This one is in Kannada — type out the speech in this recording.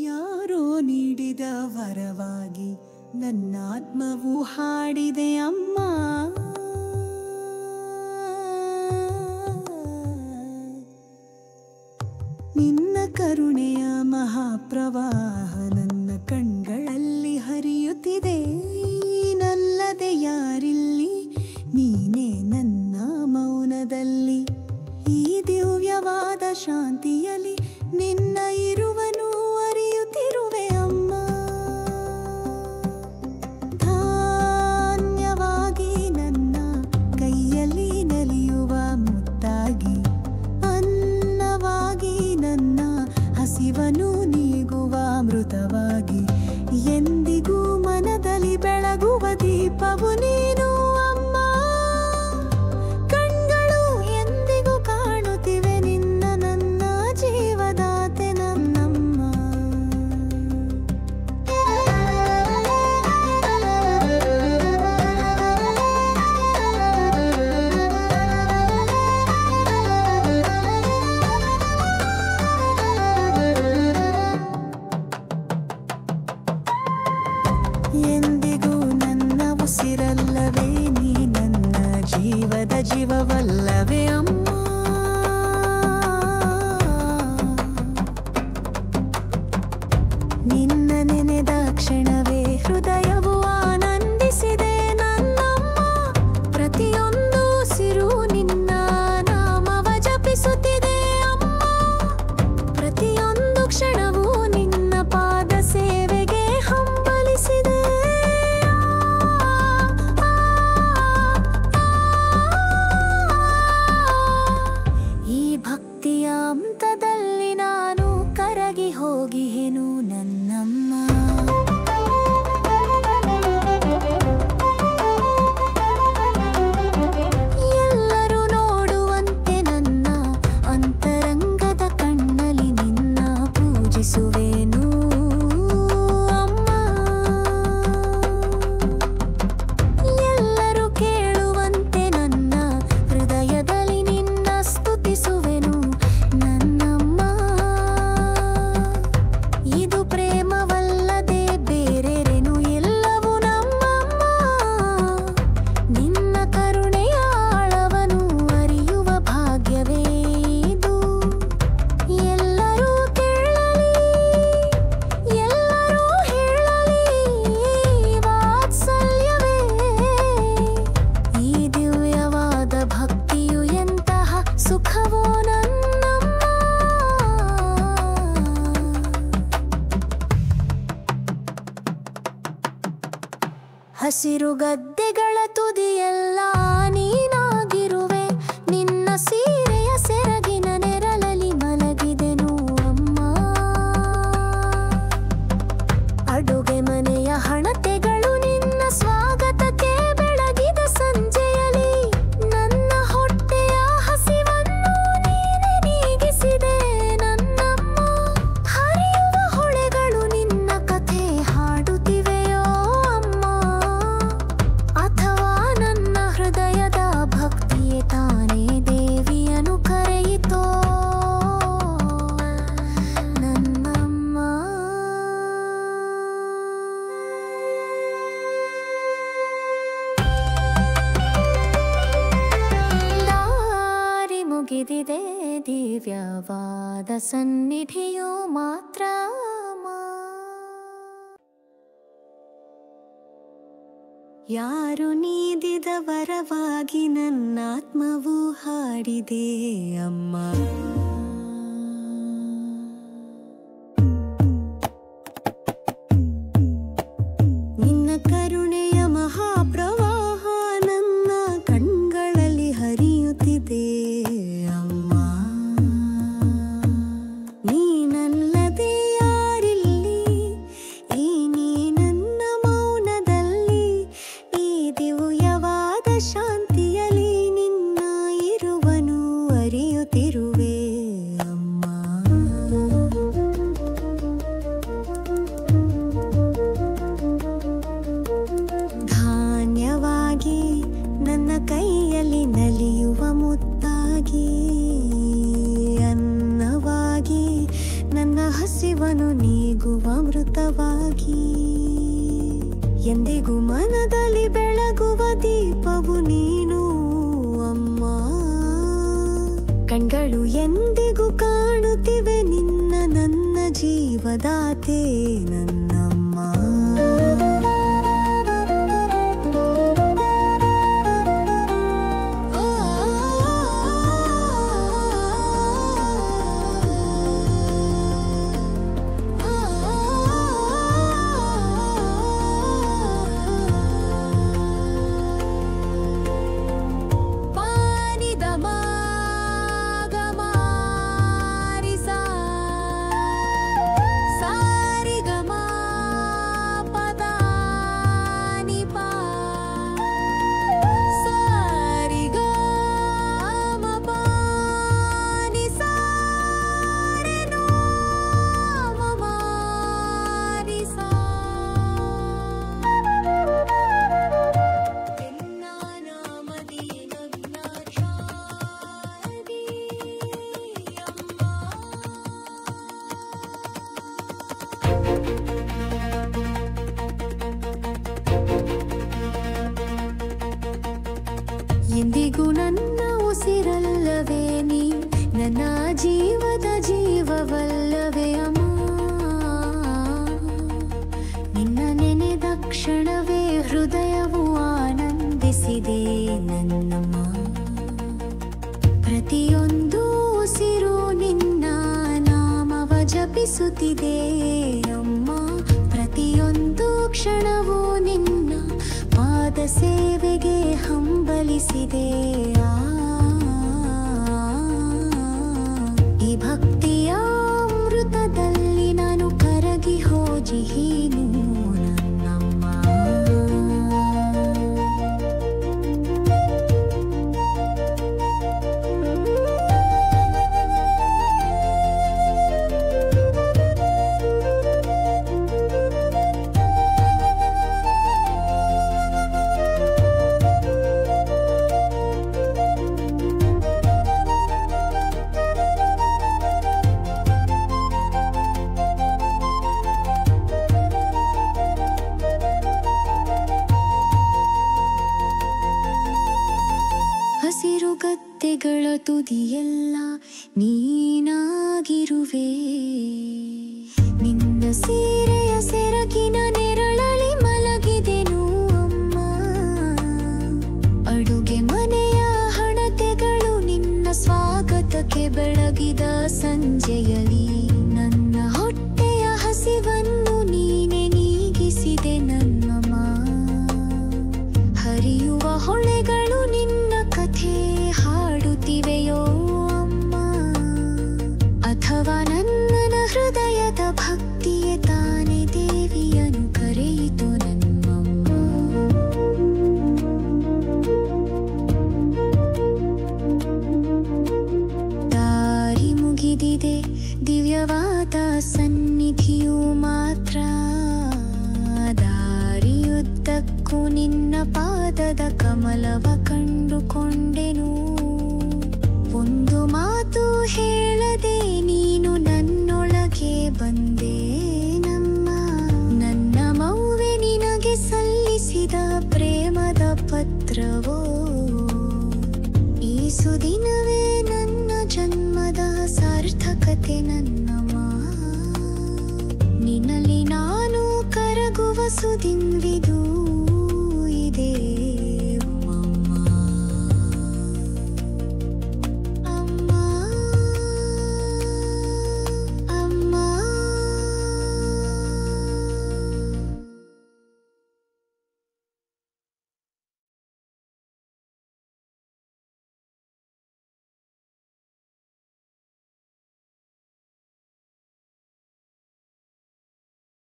ಯಾರೋ ನೀಡಿದ ವರವಾಗಿ ನನ್ನಾತ್ಮವು ಹಾಡಿದೆ ಅಮ್ಮ. ನಿನ್ನ ಕರುಣೆಯ ಮಹಾಪ್ರವಾಹ ನನ್ನ ಕಣ್ಗಳಲ್ಲಿ ಹರಿಯುತ್ತಿದೆ. ನಲ್ಲದೆ ಯಾರಿಲ್ಲಿ, ನೀನೇ ನನ್ನ ಮೌನದಲ್ಲಿ. ಈ ದಿವ್ಯವಾದ ಶಾಂತಿಯಲ್ಲಿ ನಿನ್ನ ಇರುವನು ಅರಿಯುತ್ತಿರುವೆ ಅಮ್ಮ. ಧಾನ್ಯವಾಗಿ ನನ್ನ ಕೈಯಲ್ಲಿ ನಲಿಯುವ ಮುತ್ತಾಗಿ, ಅನ್ನವಾಗಿ ನನ್ನ ಹಸಿವನು ನೀಗುವ ಅಮೃತವಾಗಿ, ಎಂದಿಗೂ ಮನದಲ್ಲಿ ಬೆಳಗುವ ದೀಪವು ನೀನು ಅಮ್ಮ. ಕಣ್ಗಳು ಎಂದಿಗೂ ಕಾಣುತ್ತಿವೆ ನಿನ್ನ, ನನ್ನ ಜೀವದಾತೆ ನನ್ನಮ್ಮ. ಎಂದಿಗೂ ನನ್ನ ಉಸಿರಲ್ಲವೇ ನೀ, ನನ್ನ ಜೀವದ ಜೀವವಲ್ಲವೇ ಅಮ್ಮ. ನಿನ್ನ ನೆನೆದ ಕ್ಷಣವೇ ಹೃದಯವು ಆನಂದಿಸಿದೆ ನನ್ನಮ್ಮ. ಪ್ರತಿಯೊಂದು ಉಸಿರು ನಿನ್ನ ನಾಮವ ಜಪಿಸುತ್ತಿದೆ ಅಮ್ಮ. ಪ್ರತಿಯೊಂದು ಕ್ಷಣವೂ ನಿನ್ನ ಪಾದ ಸೇವೆಗೆ ಹಂಬಲಿಸಿದೆ. ಈ ಭಕ್ತಿಯ ಹಂತದಲ್ಲಿ ನಾನು ಕರಗಿ ಹೋಗಿಹೆನು ನನ್ನಮ್ಮ. ಎಲ್ಲರೂ ನೋಡುವಂತೆ ನನ್ನ ಅಂತರಂಗದ ಕಣ್ಣಲ್ಲಿ ನಿನ್ನ ಪೂಜಿಸುವೆನು ಅಮ್ಮ. ಎಲ್ಲರೂ ಕೇಳುವಂತೆ ನನ್ನ ಹೃದಯದಲ್ಲಿ ನಿನ್ನ ಸ್ತುತಿಸುವೆನು ನನ್ನಮ್ಮ. ಇದು ಪ್ರೇಮವಲ್ಲದೆ ಬೇರೆರೇನು, ಎಲ್ಲವೂ ನಮ್ಮಮ್ಮ. ನಿನ್ನ ಕರುಣೆಯ ಆಳವನು ಅರಿಯುವ ಭಾಗ್ಯವೇ ಇದು. ಎಲ್ಲರೂ ಕೇಳಲಿ, ಎಲ್ಲರೂ ಹೇಳಲಿ ವಾತ್ಸಲ್ಯವೇ. ಈ ದಿವ್ಯವಾದ ಭಕ್ತಿಯು ಎಂತಹ ಸುಖವೋ ನನ್ನಮ್ಮ. ಹಸಿರು ಗದ್ದೆಗಳ ತುದಿಯೆಲ್ಲ ನೀನಾಗಿರುವೆ. ನಿನ್ನ ಸೀರೆಯ ಸೆರಗಿನ ನೆರಳಲ್ಲಿ ಮಲಗಿದೆನು ಅಮ್ಮ. ಅಡುಗೆ ಮನೆಯ ಹಣತೆಗಳು ನಿನ್ನ ಸ್ವಾಗತಕ್ಕೆ ಬೆಳಗಿದ ಸಂಜೆಯಲ್ಲಿ ನನ್ನ ಹೊಟ್ಟೆಯ ಹಸಿವನ್ನು ನೀನೆ ನೀಗಿಸಿದೆ ನನ್ನಮ್ಮ. ಹರಿಯುವ ಹೊಳೆಗಳು ನಿನ್ನ ಕಥೆ ಹಾಡುತ್ತಿವೆಯೋ ಅಮ್ಮ. ಅಥವಾ ನನ್ನ ಹೃದಯದ ಭಕ್ತಿಯೇ ತಾನೇ ದೇವಿಯನು ಕರೆಯಿತೋ ನನ್ನಮ್ಮ. ದಾರಿ ಮುಗಿದಿದೆ ದಿವ್ಯವಾದ ಸನ್ನಿಧಿಯು ಮಾತ್ರ ಅಮ್ಮ. ಯಾರು ನೀಡಿದ ವರವಾಗಿ ನನ್ನಾತ್ಮವು ಹಾಡಿದೆ ಅಮ್ಮ. ನಿನ್ನ ಕರುಣೆಯ ಮಹಾಪ್ರವಾಹ ನನ್ನ ಕಣ್ಗಳಲ್ಲಿ ಹರಿಯುತ್ತಿದೆ ಅಮ್ಮ. ನೀನಲ್ಲದೆ ಯಾರಿಲ್ಲಿ, ಈ ನೀ ನನ್ನ ಮೌನದಲ್ಲಿ. ಈ ದಿವ್ಯವಾದ ಶಾಂತಿಯಲ್ಲಿ ನಿನ್ನ ಇರುವನು ಅರಿಯುತ್ತಿರುವೆ ಅಮ್ಮ. ಧಾನ್ಯವಾಗಿ ನನ್ನ ಕೈಯಲ್ಲಿ ನಲಿಯುವ ಮುತ್ತಾಗಿ, ಅನ್ನವಾಗಿ ನನ್ನ ಹಸಿವನು ನೀಗು ಮಗು ಮನದಲ್ಲಿ ಬೆಳಗುವ ದೀಪವು ನೀನು ಅಮ್ಮ. ಕಣ್ಗಳು ಎಂದಿಗೂ ಕಾಣುತ್ತಿವೆ ನಿನ್ನ, ನನ್ನ ಜೀವದಾತೆ ನನ್ನಮ್ಮ. ಎಂದಿಗೂ ನನ್ನ ಉಸಿರಲ್ಲವೇ ನೀ, ನನ್ನ ಜೀವದ ಜೀವವಲ್ಲವೇ ಅಮ್ಮ. ನಿನ್ನ ನೆನೆದ ಕ್ಷಣವೇ ಹೃದಯವು ಆನಂದಿಸಿದೆ ನನ್ನಮ್ಮ. ಪ್ರತಿಯೊಂದು ಉಸಿರು ನಿನ್ನ ನಾಮವ ಜಪಿಸುತ್ತಿದೆ ಅಮ್ಮ. ಪ್ರತಿಯೊಂದು ಕ್ಷಣವೂ ನಿನ್ನ ಪಾದ ಸೇವೆಗೆ ಹಂಬಲಿಸಿದೆ. ಈ ಭಕ್ತಿಯ ಅಮೃತದಲ್ಲಿ ನಾನು ಕರಗಿ ಹೋಜಿಹೀನು ನನ್ನಮ್ಮ. ಹಸಿರು ಗದ್ದೆಗಳ ತುದಿಯೆಲ್ಲ ನೀನಾಗಿರುವೆ. ನಿನ್ನ ಸೀರೆಯ ಸೆರಗಿನ ನೆರಳಲಿ ಮಲಗಿದೆನು ಅಮ್ಮ. ಅಡುಗೆ ಮನೆಯ ಹಣತೆಗಳು ನಿನ್ನ ಸ್ವಾಗತಕ್ಕೆ ಬೆಳಗಿದ ಸಂಜೆಯಲಿ ನನ್ನ ಹೊಟ್ಟೆಯ ಹಸಿವನ್ನು ನೀನೆ ನೀಗಿಸಿದೆ ನನ್ನಮ್ಮ. ಹರಿಯುವ ಹೊಳೆಗಳು ನಿನ್ನ ಕಥೆ ಹಾಡುತ್ತಿವೆಯೋ ಅಮ್ಮ. ಅಥವಾ ನನ್ನ ಹೃದಯದ ಭಕ್ತಿಯೇ ತಾನೇ ದೇವಿಯನ್ನು ಕರೆಯಿತು ನನ್ನಮ್ಮ. ದಾರಿ ಮುಗಿದಿದೆ ದಿವ್ಯವಾದ ಸನ್ನಿಧಿಯು ಮಾತ್ರ. ದಾರಿಯುದ್ದಕ್ಕೂ ನಿನ್ನ ಪಾದದ ಕಮಲವ ಕಂಡುಕೊಂಡೆನು. ಒಂದು ಮಾತು ಹೇಳದೆ ನೀನು ನನ್ನೊಳಗೆ ಬಂದೆ ನಮ್ಮ. ನನ್ನ ಮೌವೆ ನಿನಗೆ ಸಲ್ಲಿಸಿದ ಪ್ರೇಮದ ಪತ್ರವೋ. ಈ ಸುದಿನವೇ ನನ್ನ ಜನ್ಮದ ಸಾರ್ಥಕತೆ ನನ್ನಮ್ಮ. ನಿನ್ನಲ್ಲಿ ನಾನು ಕರಗುವ ಸುದಿನ್ವಿದು.